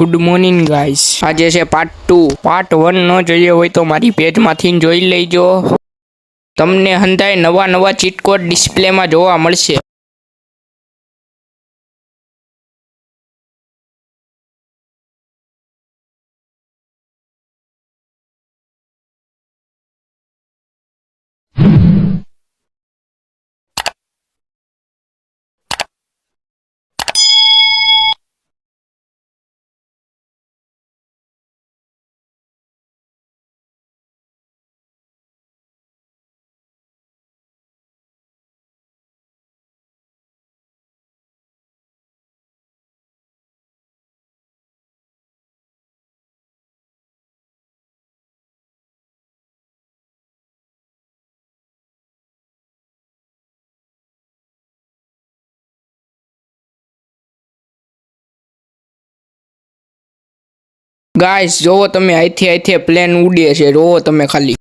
Good morning guys. આજે છે part 2। Part 1 ન જોઈએ હોય તો મારી પેજમાંથી જોઈ લેજો। તમને હંધાય નવા નવા ચીટ કોડ ડિસ્પ્લેમાં જોવા મળશે। ગાઈસ જોવો તમે આઈથી પ્લેન ઉડે છે, જોવો તમે ખાલી।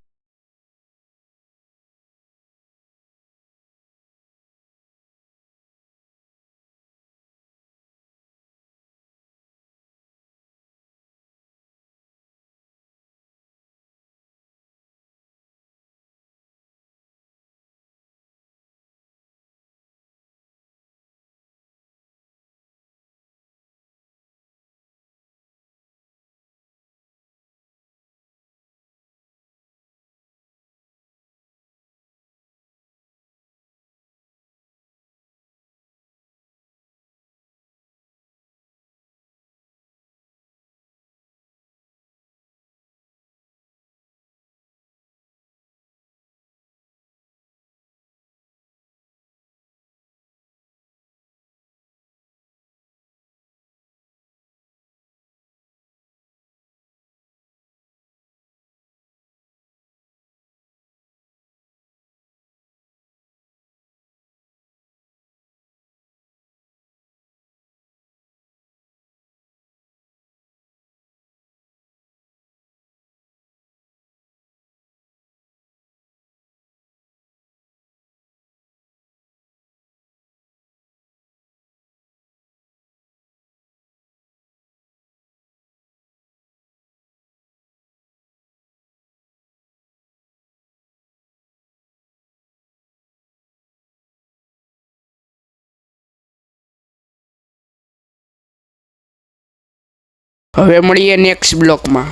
હવે મળીએ નેક્સ્ટ બ્લોકમાં।